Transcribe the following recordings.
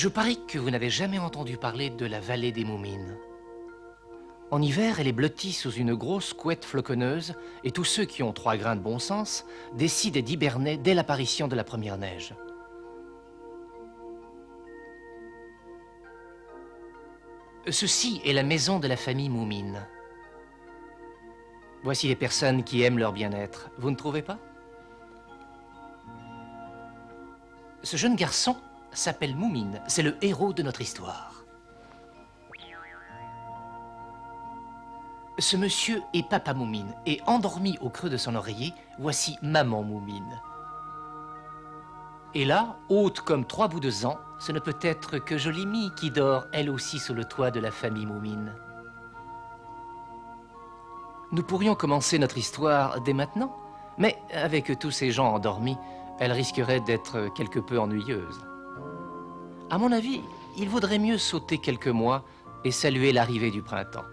Je parie que vous n'avez jamais entendu parler de la vallée des Moumines. En hiver, elle est blottie sous une grosse couette floconneuse et tous ceux qui ont 3 grains de bon sens décident d'hiberner dès l'apparition de la première neige. Ceci est la maison de la famille Moumine. Voici les personnes qui aiment leur bien-être. Vous ne trouvez pas? Ce jeune garçon s'appelle Moumine. C'est le héros de notre histoire. Ce monsieur est Papa Moumine. Et endormi au creux de son oreiller, voici Maman Moumine. Et là, haute comme 3 bouts de zan, ce ne peut être que Jolie Mie qui dort, elle aussi, sous le toit de la famille Moumine. Nous pourrions commencer notre histoire dès maintenant, mais avec tous ces gens endormis, elle risquerait d'être quelque peu ennuyeuse. À mon avis, il vaudrait mieux sauter quelques mois et saluer l'arrivée du printemps.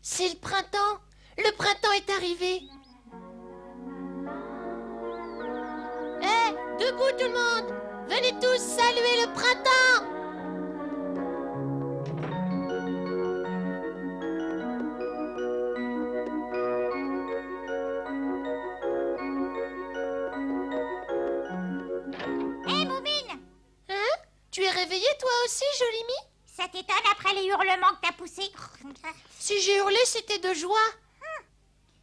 C'est le printemps. Le printemps est arrivé. Hé, debout tout le monde. Venez tous saluer le printemps. Hé, Moumine! Hein? Tu es réveillée toi aussi, Jolie Mie? Ça t'étonne après les hurlements que t'as poussés? Si j'ai hurlé, c'était de joie.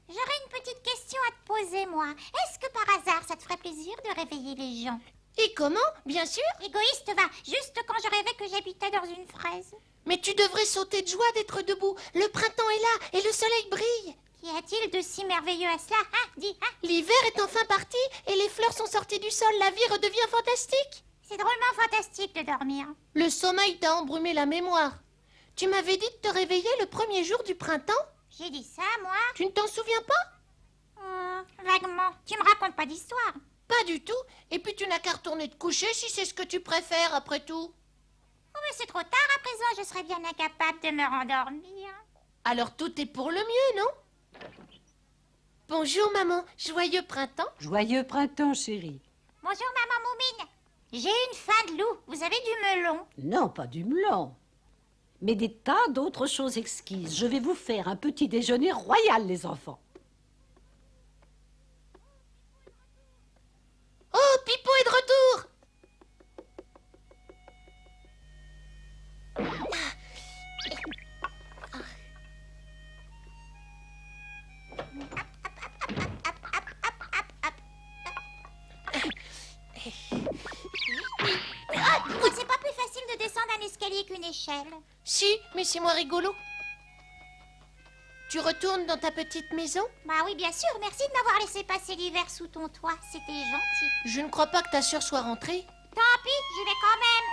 J'aurais une petite question à te poser, moi. Est-ce que par hasard, ça te ferait plaisir de réveiller les gens? Et comment? Bien sûr. Égoïste, va. Juste quand je rêvais que j'habitais dans une fraise. Mais tu devrais sauter de joie d'être debout. Le printemps est là et le soleil brille. Qu'y a-t-il de si merveilleux à cela? Hein? Dis, hein? L'hiver est enfin parti et les fleurs sont sorties du sol. La vie redevient fantastique. C'est drôlement fantastique de dormir. Le sommeil t'a embrumé la mémoire. Tu m'avais dit de te réveiller le premier jour du printemps? J'ai dit ça, moi? Tu ne t'en souviens pas? Vaguement. Tu me racontes pas d'histoire? Pas du tout. Et puis tu n'as qu'à retourner te coucher si c'est ce que tu préfères après tout. Oh, mais c'est trop tard à présent. Je serais bien incapable de me rendormir. Alors tout est pour le mieux, non? Bonjour maman, joyeux printemps. Joyeux printemps, chérie. Bonjour, maman Moumine. J'ai une faim de loup. Vous avez du melon? Non, pas du melon, mais des tas d'autres choses exquises. Je vais vous faire un petit déjeuner royal, les enfants. Oh, Pipo est de retour. C'est pas plus facile de descendre un escalier qu'une échelle. Si, mais c'est moins rigolo. Tu retournes dans ta petite maison? Bah oui, bien sûr. Merci de m'avoir laissé passer l'hiver sous ton toit. C'était gentil. Je ne crois pas que ta sœur soit rentrée. Tant pis, j'y vais quand même.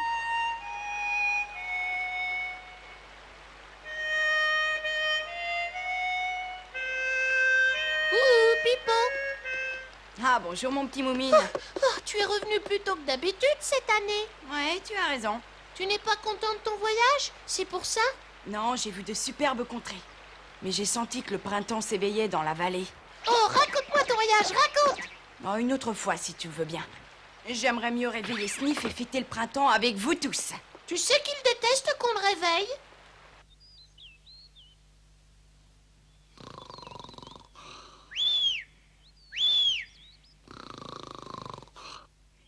Ouh, Pipo. Ah, bonjour mon petit Moumine. Oh, tu es revenu plus tôt que d'habitude cette année. Ouais, tu as raison. Tu n'es pas content de ton voyage? C'est pour ça? Non, j'ai vu de superbes contrées. Mais j'ai senti que le printemps s'éveillait dans la vallée. Oh, raconte-moi ton voyage, raconte! Oh, une autre fois, si tu veux bien. J'aimerais mieux réveiller Sniff et fêter le printemps avec vous tous. Tu sais qu'il déteste qu'on le réveille?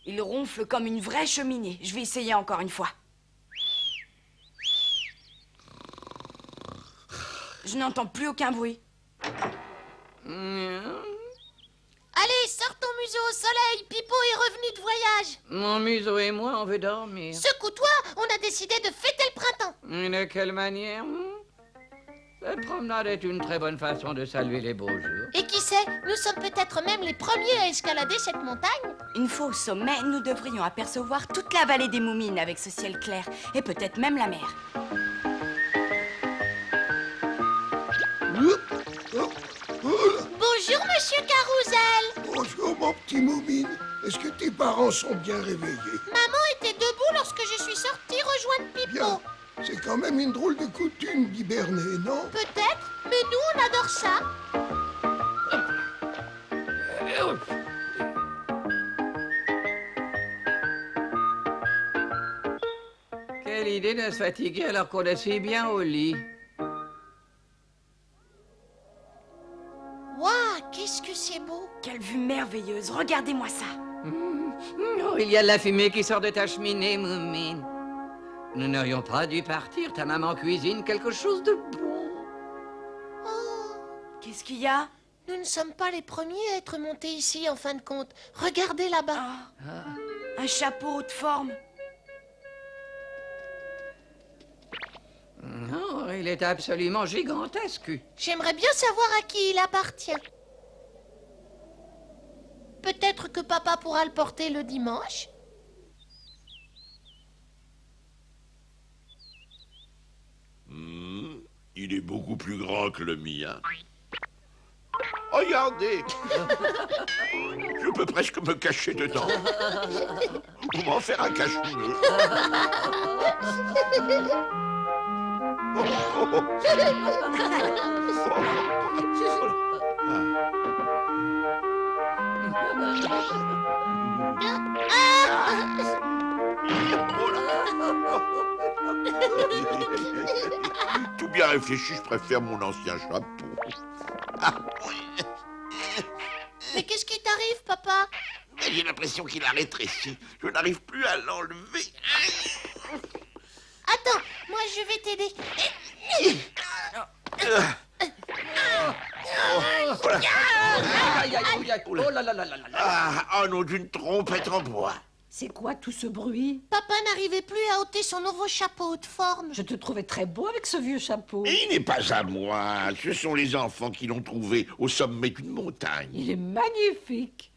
Il ronfle comme une vraie cheminée. Je vais essayer encore une fois. Je n'entends plus aucun bruit. Allez, sors ton museau au soleil, Pipo est revenu de voyage. Mon museau et moi, on veut dormir. Secoue-toi, on a décidé de fêter le printemps. Et de quelle manière? La promenade est une très bonne façon de saluer les beaux jours. Et qui sait, nous sommes peut-être même les premiers à escalader cette montagne. Une fois au sommet, nous devrions apercevoir toute la vallée des Moumines avec ce ciel clair. Et peut-être même la mer. Bonjour, monsieur Carousel. Bonjour, mon petit Moumine. Est-ce que tes parents sont bien réveillés? Maman était debout lorsque je suis sortie rejoindre Pipo. Bien. C'est quand même une drôle de coutume d'hiberner, non? Peut-être, mais nous, on adore ça. Quelle idée de se fatiguer alors qu'on est si bien au lit. Waouh, qu'est-ce que c'est beau. Quelle vue merveilleuse. Regardez-moi ça. Oh, il y a de la fumée qui sort de ta cheminée, Moumine. Nous n'aurions pas dû partir. Ta maman cuisine quelque chose de bon. Qu'est-ce qu'il y a? Nous ne sommes pas les premiers à être montés ici, en fin de compte. Regardez là-bas. Un chapeau haute forme. Non, il est absolument gigantesque. J'aimerais bien savoir à qui il appartient. Peut-être que papa pourra le porter le dimanche. Il est beaucoup plus grand que le mien. Regardez! Je peux presque me cacher dedans. Ou m'en faire un cache-nez. Tout bien réfléchi, je préfère mon ancien chapeau. Mais qu'est-ce qui t'arrive, papa? J'ai l'impression qu'il a rétréci. Je n'arrive plus à l'enlever. Attends, moi je vais t'aider. Oh là là là là là. Ah non, d'une trompette en bois. C'est quoi tout ce bruit? Papa n'arrivait plus à ôter son nouveau chapeau de forme. Je te trouvais très beau avec ce vieux chapeau. Et il n'est pas à moi. Ce sont les enfants qui l'ont trouvé au sommet d'une montagne. Il est magnifique.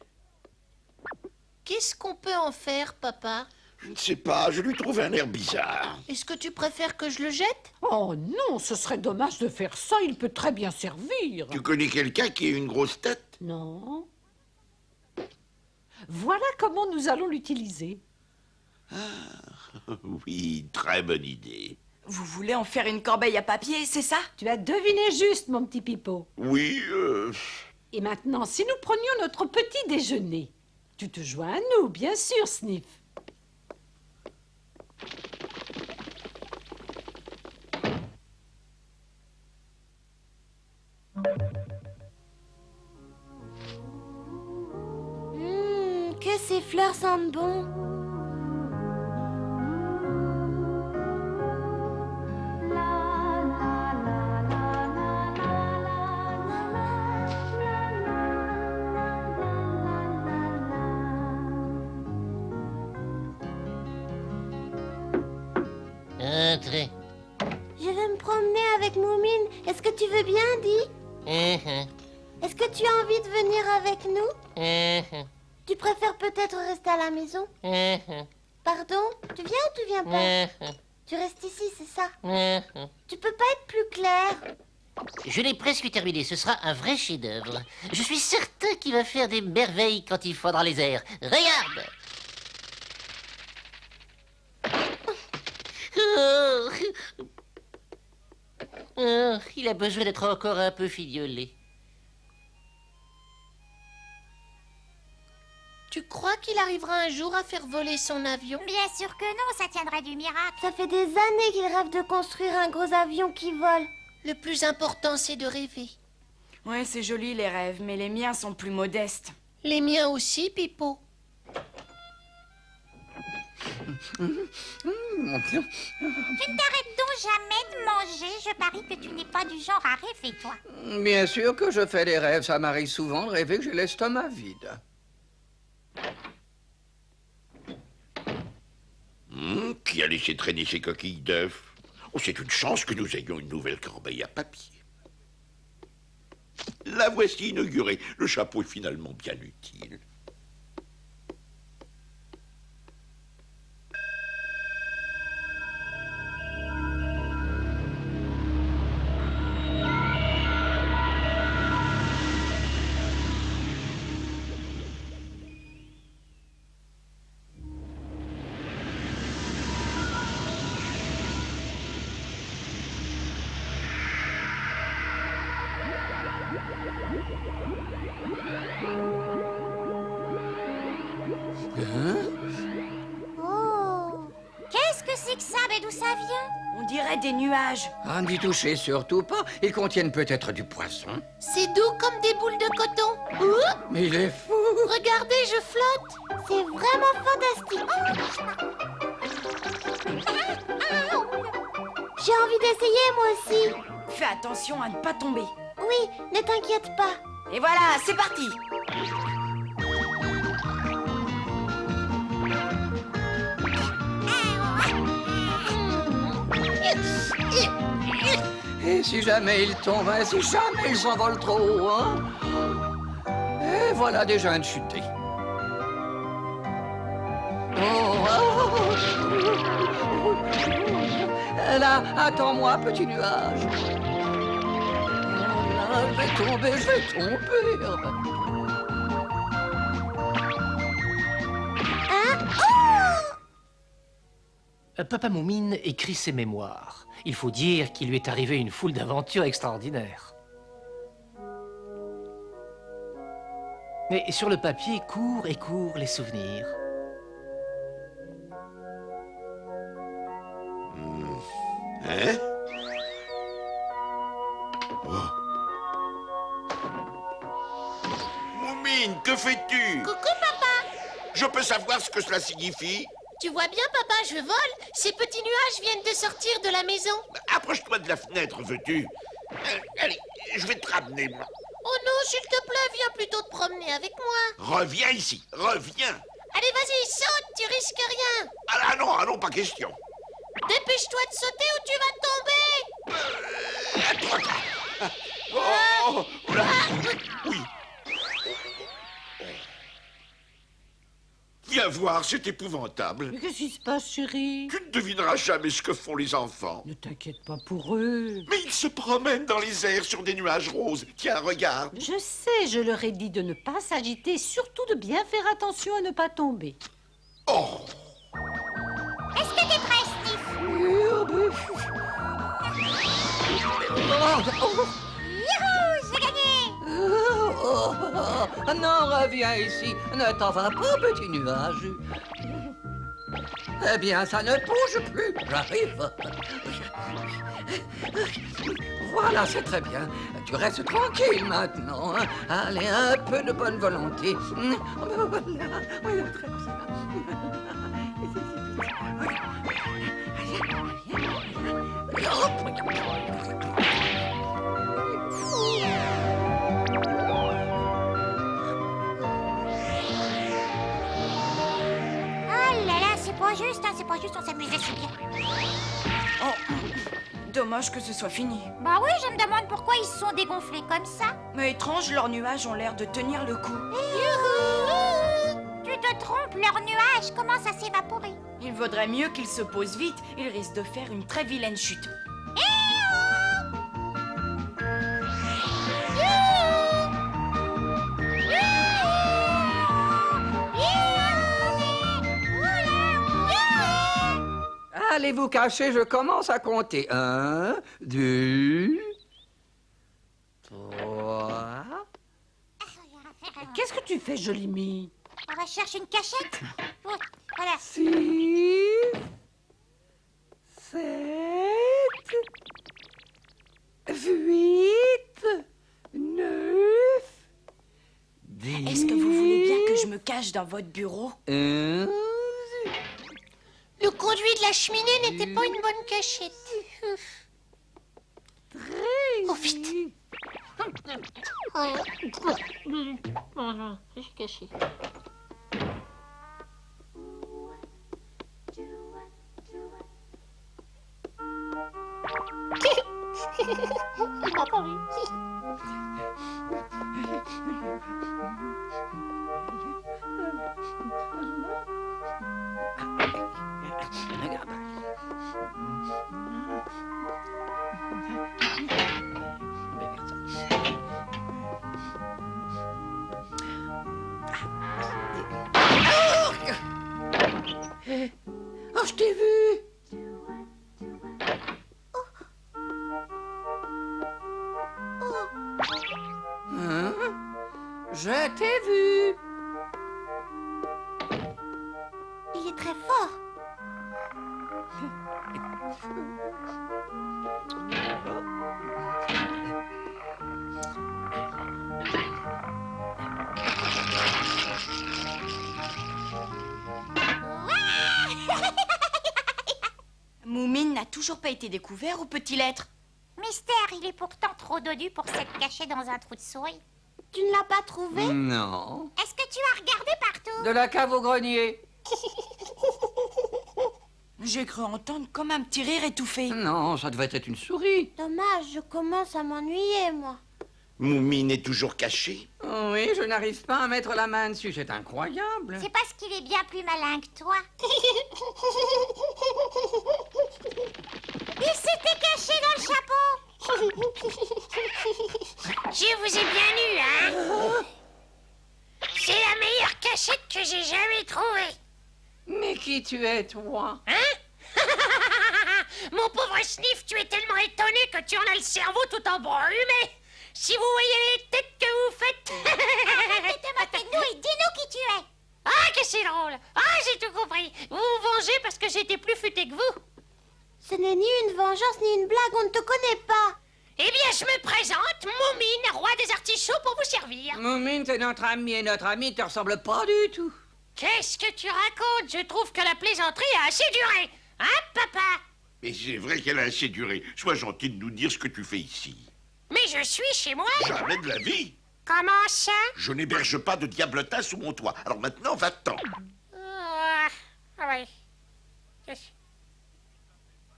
Qu'est-ce qu'on peut en faire, papa? Je ne sais pas, je lui trouve un air bizarre. Est-ce que tu préfères que je le jette? Oh non, ce serait dommage de faire ça. Il peut très bien servir. Tu connais quelqu'un qui a une grosse tête? Non. Voilà comment nous allons l'utiliser. Oui, très bonne idée. Vous voulez en faire une corbeille à papier, c'est ça? Tu as deviné juste, mon petit Pipo. Oui, Et maintenant, si nous prenions notre petit déjeuner, tu te joins à nous, bien sûr, Sniff. Que ces fleurs sentent bon. Entrez. Je vais me promener avec Moumine. Est-ce que tu veux bien, Di? Est-ce que tu as envie de venir avec nous? Tu préfères peut-être rester à la maison? Pardon? Tu viens ou tu viens pas? Tu restes ici, c'est ça? Tu peux pas être plus clair? Je l'ai presque terminé, ce sera un vrai chef-d'œuvre. Je suis certain qu'il va faire des merveilles quand il fera dans les airs. Regarde! Oh. Oh, il a besoin d'être encore un peu fignolé. Tu crois qu'il arrivera un jour à faire voler son avion? Bien sûr que non, ça tiendrait du miracle. Ça fait des années qu'il rêve de construire un gros avion qui vole. Le plus important, c'est de rêver. Ouais, c'est joli les rêves, mais les miens sont plus modestes. Les miens aussi, Pipo. Tu ne t'arrêtes donc jamais de manger. Je parie que tu n'es pas du genre à rêver, toi. Bien sûr que je fais des rêves. Ça m'arrive souvent de rêver que j'ai l'estomac vide. Qui a laissé traîner ses coquilles d'œufs? Oh, c'est une chance que nous ayons une nouvelle corbeille à papier. La voici inaugurée. Le chapeau est finalement bien utile. Oh. Qu'est-ce que c'est que ça? Mais d'où ça vient? On dirait des nuages. Ah, n'y touchez surtout pas. Ils contiennent peut-être du poisson. C'est doux comme des boules de coton. Ouh, Mais il est fou. regardez, je flotte. C'est vraiment fantastique. J'ai envie d'essayer, moi aussi. Fais attention à ne pas tomber. Oui, ne t'inquiète pas. Et voilà, c'est parti. Et si jamais ils tombent, hein, si jamais ils s'envolent trop haut, hein? Et voilà déjà un de chuté. Là, attends-moi, petit nuage. Oh là, je vais tomber, je vais tomber. Papa Moumine écrit ses mémoires. Il faut dire qu'il lui est arrivé une foule d'aventures extraordinaires. Mais sur le papier courent et courent les souvenirs. Hein? Oh. Moumine, que fais-tu? Coucou, papa. Je peux savoir ce que cela signifie? Tu vois bien, papa, je vole. Ces petits nuages viennent de sortir de la maison. Approche-toi de la fenêtre, veux-tu? Allez, je vais te ramener, moi. Oh non, s'il te plaît, viens plutôt te promener avec moi. Reviens ici, reviens. Allez, vas-y, saute, tu risques rien. Ah non, pas question. Dépêche-toi de sauter ou tu vas tomber. Trop tard. Oh, là. Oui. Viens voir, c'est épouvantable. Mais qu'est-ce qui se passe, chérie? Tu ne devineras jamais ce que font les enfants. Ne t'inquiète pas pour eux. Mais ils se promènent dans les airs sur des nuages roses. Tiens, regarde. Je sais, je leur ai dit de ne pas s'agiter, surtout de bien faire attention à ne pas tomber. Oh. Est-ce que t'es prêt, Sniff? Youhou, j'ai gagné! Oh, non, reviens ici. Ne t'en va pas, petit nuage. Eh bien, ça ne bouge plus. J'arrive. Voilà, c'est très bien. Tu restes tranquille maintenant. Hein. Allez, un peu de bonne volonté. Voilà, très Oh là là, c'est pas juste, on s'amusait si bien. Oh, dommage que ce soit fini. Bah oui, je me demande pourquoi ils se sont dégonflés comme ça. Mais étrange, leurs nuages ont l'air de tenir le coup. Tu te trompes, leurs nuages commencent à s'évaporer. Il vaudrait mieux qu'ils se posent vite. Ils risquent de faire une très vilaine chute. Allez vous cacher, je commence à compter. 1, 2, 3. Qu'est-ce que tu fais, jolie Mie? On va chercher une cachette. Voilà. 6, 7, 8, 9, 10. Est-ce que vous voulez bien que je me cache dans votre bureau? 11. Le conduit de la cheminée n'était pas une bonne cachette. Oh, vite. Je suis caché. Il m'a pas vu. Oh, je t'ai vu. Hein? Je t'ai vu. Il est très fort. Moumine n'a toujours pas été découvert, où peut-il être? Mystère, il est pourtant trop dodu pour s'être caché dans un trou de souris. Tu ne l'as pas trouvé? Non. Est-ce que tu as regardé partout? De la cave au grenier. J'ai cru entendre comme un petit rire étouffé. Non, ça devait être une souris. Dommage, je commence à m'ennuyer, moi. Moumine est toujours cachée. Oui, je n'arrive pas à mettre la main dessus, c'est incroyable. C'est parce qu'il est bien plus malin que toi. Il s'était caché dans le chapeau. Je vous ai bien eu, hein? C'est la meilleure cachette que j'ai jamais trouvée. Mais qui tu es, toi? Hein? Mon pauvre Sniff, tu es tellement étonné que tu en as le cerveau tout embrumé. Si vous voyez les têtes que vous faites... Arrête de te moquer de nous et dis-nous qui tu es. Ah, que c'est drôle. Ah, j'ai tout compris. Vous vous vengez parce que j'étais plus futé que vous. Ce n'est ni une vengeance ni une blague, on ne te connaît pas. Eh bien, je me présente, Moumine, roi des artichauts, pour vous servir. Moumine, c'est notre ami et notre ami ne te ressemble pas du tout. Qu'est-ce que tu racontes? Je trouve que la plaisanterie a assez duré. Hein, papa? Mais c'est vrai qu'elle a assez duré. Sois gentil de nous dire ce que tu fais ici. Mais je suis chez moi. Jamais de la vie. Comment ça? Je n'héberge pas de diablotin sous mon toit. Alors maintenant, va-t'en. Oui.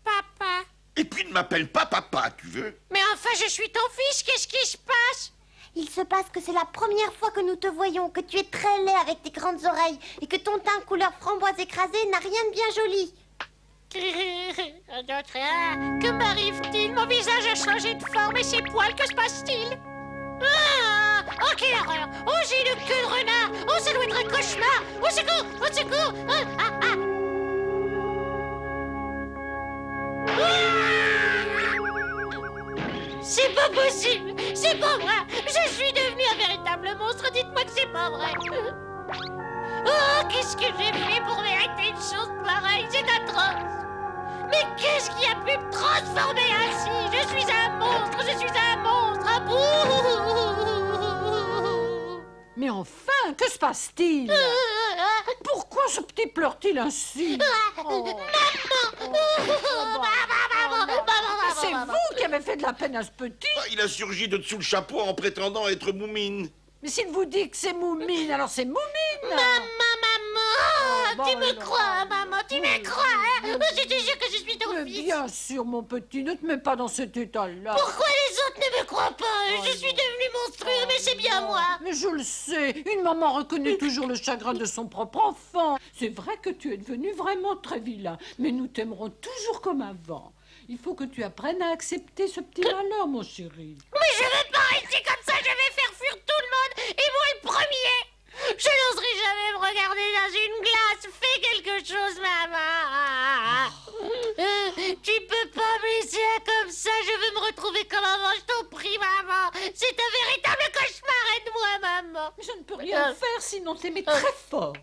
Papa. Et puis ne m'appelle pas papa, tu veux? Mais enfin, je suis ton fils, qu'est-ce qui se passe? Il se passe que c'est la première fois que nous te voyons, que tu es très laid avec tes grandes oreilles et que ton teint couleur framboise écrasée n'a rien de bien joli. Que m'arrive-t-il? Mon visage a changé de forme et ses poils, que se passe-t-il? Ah! Oh, quelle horreur! Oh, j'ai une queue de renard! Oh, ça doit être un cauchemar! Au secours! Au secours! C'est pas possible! C'est pas vrai! Je suis devenu un véritable monstre! Dites-moi que c'est pas vrai! Oh, qu'est-ce que j'ai fait pour mériter une chose pareille? C'est atroce! Mais qu'est-ce qui a pu me transformer ainsi? Je suis un monstre! Je suis un monstre! Un bouh! Mais enfin, que se passe-t-il? Pourquoi ce petit pleure-t-il ainsi? C'est vous qui avez fait de la peine à ce petit? Ah, il a surgi de dessous le chapeau en prétendant être Moumine. Mais s'il vous dit que c'est Moumine, alors c'est Moumine! Maman! Tu me crois, maman? Tu me crois, hein? Je te jure que je suis ton Mais fils! bien sûr, mon petit, ne te mets pas dans cet état-là. Pourquoi les autres ne me croient pas? Je suis devenue monstrueux, mais c'est bien moi! Mais je le sais, une maman reconnaît toujours le chagrin de son propre enfant. C'est vrai que tu es devenu vraiment très vilain, mais nous t'aimerons toujours comme avant. Il faut que tu apprennes à accepter ce petit malheur, mon chéri. Mais je veux pas rester comme ça, je vais faire fuir tout le monde, et moi le premier! Je n'oserai jamais me regarder dans une glace! Fais quelque chose, maman! Tu peux pas me laisser comme ça, je veux me retrouver comme avant, je t'en prie, maman! C'est un véritable cauchemar, aide-moi, maman! Mais je ne peux rien faire sinon t'aimer très fort.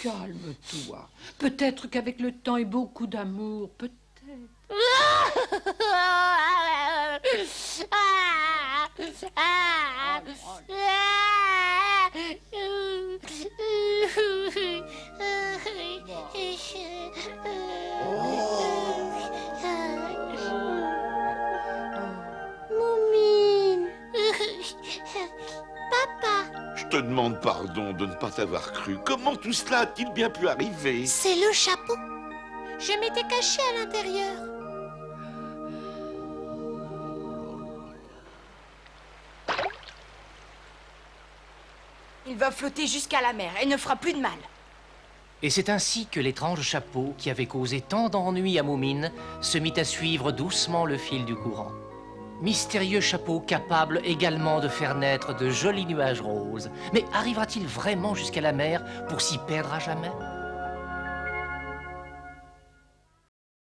Calme-toi. Peut-être qu'avec le temps et beaucoup d'amour, peut-être. Moumine. Papa. Je te demande pardon de ne pas t'avoir cru. Comment tout cela a-t-il bien pu arriver? C'est le chapeau. Je m'étais cachée à l'intérieur. Il va flotter jusqu'à la mer et ne fera plus de mal. Et c'est ainsi que l'étrange chapeau, qui avait causé tant d'ennuis à Moumine, se mit à suivre doucement le fil du courant. Mystérieux chapeau capable également de faire naître de jolis nuages roses. Mais arrivera-t-il vraiment jusqu'à la mer pour s'y perdre à jamais ?